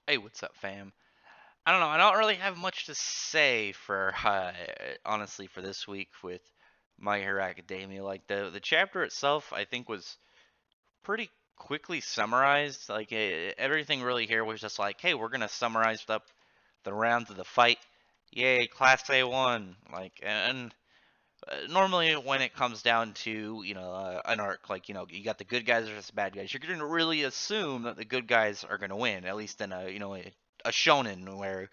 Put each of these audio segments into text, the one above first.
Hey, what's up, fam? I don't know. I don't really have much to say for honestly for this week with My Hero Academia. Like the chapter itself, I think was pretty quickly summarized. Like everything really here was just like, hey, we're gonna summarize up the rounds of the fight. Yay, Class A won. Like and normally when it comes down to an arc, like you got the good guys versus the bad guys, you're gonna really assume that the good guys are gonna win, at least in a shonen where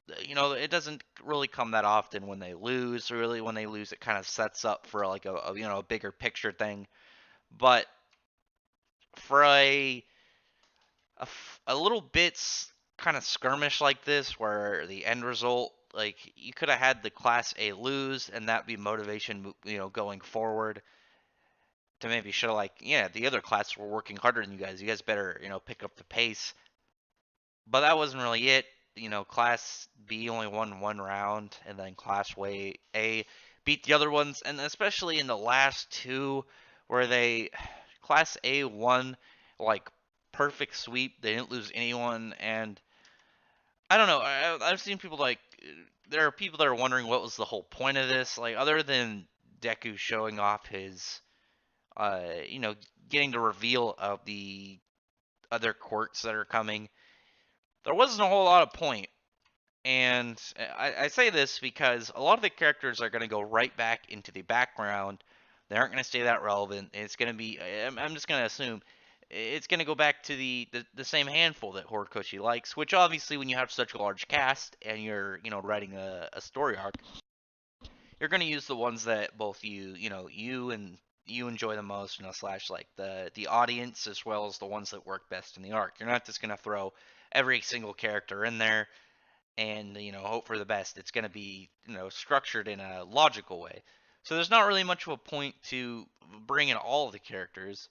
it doesn't really come that often when they lose. Really, when they lose, it kind of sets up for like a bigger picture thing. But for a little bits kind of skirmish like this, where the end result, like you could have had the Class A lose, and that be motivation, going forward to maybe show like, yeah, the other classes were working harder than you guys. You guys better, pick up the pace. But that wasn't really it. Class B only won one round, and then Class A beat the other ones, and especially in the last two, where Class A won like perfect sweep. They didn't lose anyone, and I don't know. I've seen people like there are people that are wondering what was the whole point of this, like other than Deku showing off his, uh, you know, getting the reveal of the other quirks that are coming. There wasn't a whole lot of point. And I say this because a lot of the characters are going to go right back into the background. They aren't going to stay that relevant. It's going to be, I'm just going to assume, it's going to go back to the same handful that Horikoshi likes, which obviously when you have such a large cast and you're, writing a story arc, you're going to use the ones that both you enjoy the most, slash like the audience as well as the ones that work best in the arc. You're not just going to throw every single character in there and hope for the best. It's going to be structured in a logical way. So there's not really much of a point to bring in all of the characters.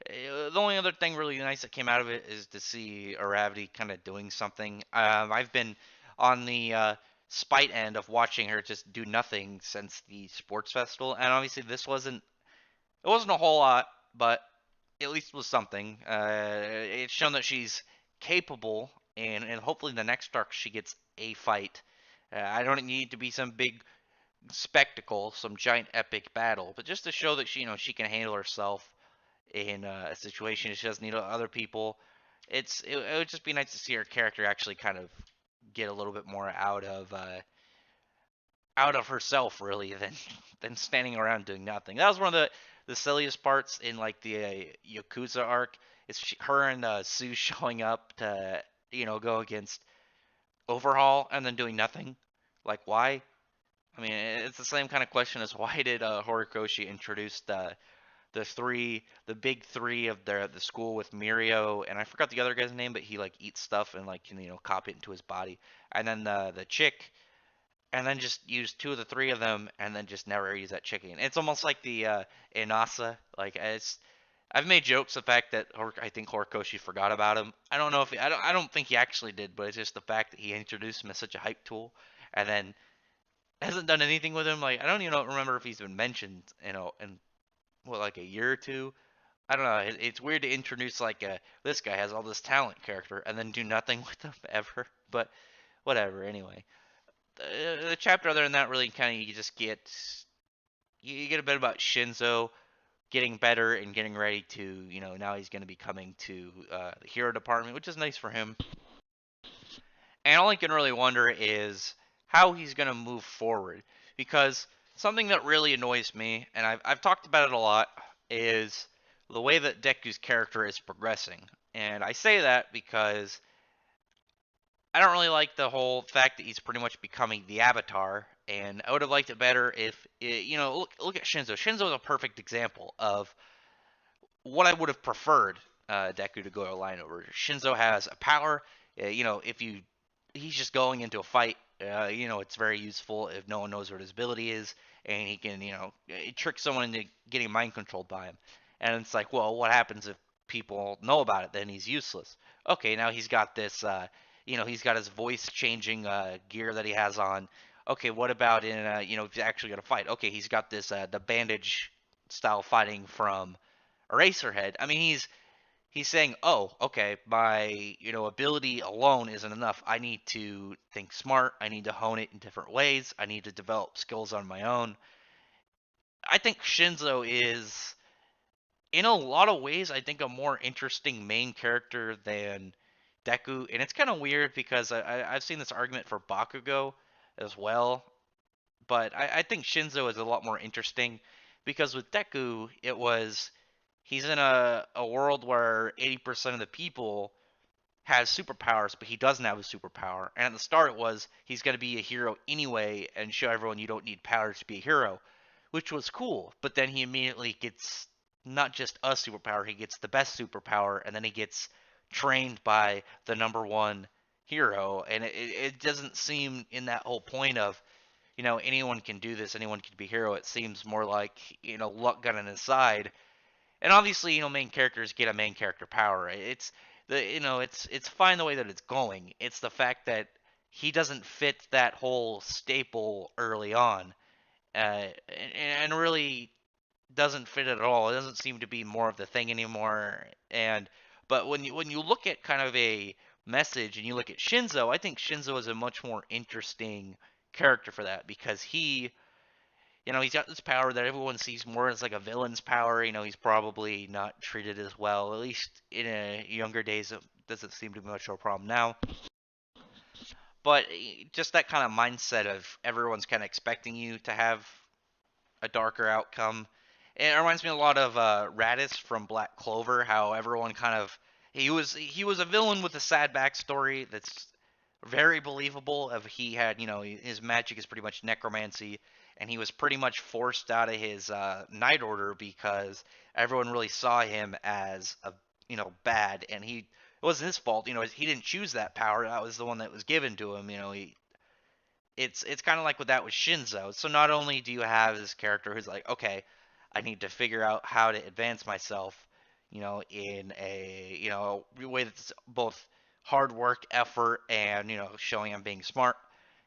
The only other thing really nice that came out of it is to see Aravdi kind of doing something. I've been on the spite end of watching her just do nothing since the sports festival, and obviously it wasn't a whole lot, but at least was something. It's shown that she's capable, and hopefully the next arc she gets a fight. I don't need to be some big spectacle, some giant epic battle, but just to show that she can handle herself in a situation. She doesn't need other people. It would just be nice to see her character actually kind of get a little bit more out of herself really than standing around doing nothing. That was one of the silliest parts in like the Yakuza arc. Is her and Sue showing up to go against Overhaul and then doing nothing. Like why? I mean, it's the same kind of question as why did Horikoshi introduce the big three of the school with Mirio, and I forgot the other guy's name, but he like eats stuff and like can copy it into his body, and then the chick, and then just use two of the three of them, and then just never use that chicken. It's almost like the Inasa. Like I've made jokes the fact that I think Horikoshi forgot about him. I don't know if I don't think he actually did, but it's just the fact that he introduced him as such a hype tool, and then hasn't done anything with him. Like I don't even remember if he's been mentioned, in what like a year or two. I don't know. It's weird to introduce like this guy has all this talent character and then do nothing with them ever. But whatever. Anyway, the chapter other than that really kind of you get a bit about Shinso getting better and getting ready to now he's going to be coming to the hero department, which is nice for him. And all I can really wonder is how he's going to move forward because something that really annoys me, and I've talked about it a lot, is the way that Deku's character is progressing. And I say that because I don't really like the whole fact that he's pretty much becoming the Avatar. And I would have liked it better if, look at Shinso. Shinso is a perfect example of what I would have preferred Deku to go a line over. Shinso has a power. If he's just going into a fight, it's very useful if no one knows what his ability is, and he can, trick someone into getting mind controlled by him. And it's like, well, what happens if people know about it? Then he's useless. Okay, now he's got this, he's got his voice changing gear that he has on. Okay, what about in, if he's actually gonna fight? Okay, he's got this, the bandage style fighting from Eraserhead. I mean, he's saying, "Oh, okay, my ability alone isn't enough. I need to think smart. I need to hone it in different ways. I need to develop skills on my own." I think Shinso is, in a lot of ways, I think a more interesting main character than Deku, and it's kind of weird because I've seen this argument for Bakugo as well, but I think Shinso is a lot more interesting because with Deku, he's in a world where 80% of the people has superpowers, but he doesn't have a superpower. And at the start, it was he's going to be a hero anyway and show everyone you don't need powers to be a hero, which was cool. But then he immediately gets not just a superpower, he gets the best superpower, and then he gets trained by the number one hero. And it doesn't seem in that whole point of, anyone can do this, anyone can be a hero. It seems more like, luck got on his side, and obviously, main characters get a main character power. It's fine the way that it's going. It's the fact that he doesn't fit that whole staple early on, and really doesn't fit it at all. It doesn't seem to be more of the thing anymore. But when you look at kind of a message and you look at Shinso, I think Shinso is a much more interesting character for that because he's got this power that everyone sees more as like a villain's power. He's probably not treated as well, at least in younger days. It doesn't seem to be much of a problem now. But just that kind of mindset of everyone's kind of expecting you to have a darker outcome. It reminds me a lot of Raditz from Black Clover, how everyone kind of he was a villain with a sad backstory that's very believable. Of he had his magic is pretty much necromancy, and he was pretty much forced out of his Night Order because everyone really saw him as a bad, and it wasn't his fault. He didn't choose that power. That was the one that was given to him. It's kind of like with that with Shinso. So not only do you have this character who's like, okay, I need to figure out how to advance myself, in a way that's both hard work, effort, and showing I'm being smart.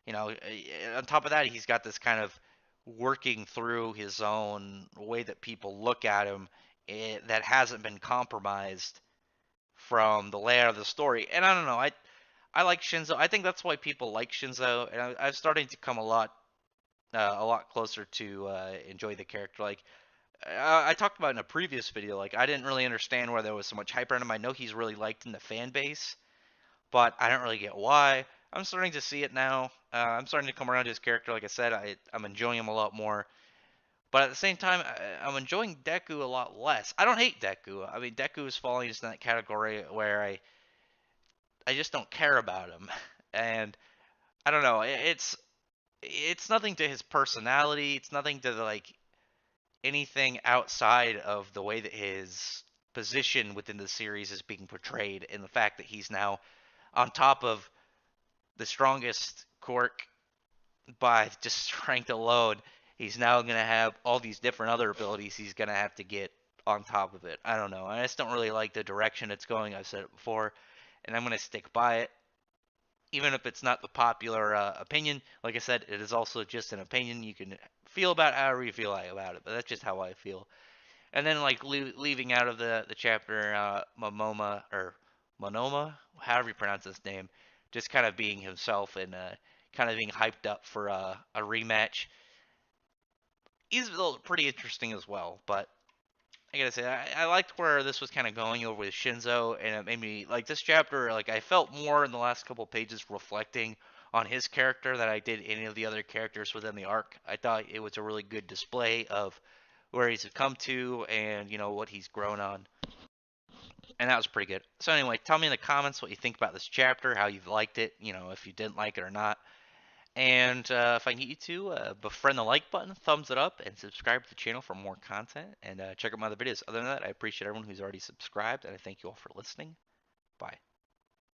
On top of that, he's got this kind of working through his own way that people look at him, that hasn't been compromised from the layout of the story. And I don't know, I like Shinso. I think that's why people like Shinso, and I'm starting to come a lot closer to enjoy the character. Like I talked about in a previous video, like I didn't really understand why there was so much hype around him. I know he's really liked in the fan base, but I don't really get why. I'm starting to see it now. I'm starting to come around to his character. Like I said, I'm enjoying him a lot more. But at the same time, I'm enjoying Deku a lot less. I don't hate Deku. I mean, Deku is falling into that category where I just don't care about him, and I don't know. It's nothing to his personality. It's nothing to like anything outside of the way that his position within the series is being portrayed, and the fact that he's now on top of the strongest quirk by just strength alone. He's now going to have all these different other abilities he's going to have to get on top of it. I don't know. I just don't really like the direction it's going. I've said it before, and I'm going to stick by it. Even if it's not the popular opinion, like I said, it is also just an opinion. You can feel about however you feel about it, but that's just how I feel. And then like leaving out of the chapter, Momoma or Monoma, however you pronounce his name, just kind of being himself and kind of being hyped up for a rematch. He's pretty interesting as well, but I gotta say, I liked where this was kind of going over with Shinso, and it made me like this chapter. Like I felt more in the last couple pages reflecting on his character than I did any of the other characters within the arc. I thought it was a really good display of where he's come to and what he's grown on, and that was pretty good. So anyway, tell me in the comments what you think about this chapter, how you've liked it, if you didn't like it or not. And if I can get you to befriend the like button, thumbs it up, and subscribe to the channel for more content. And check out my other videos. Other than that, I appreciate everyone who's already subscribed, and I thank you all for listening. Bye.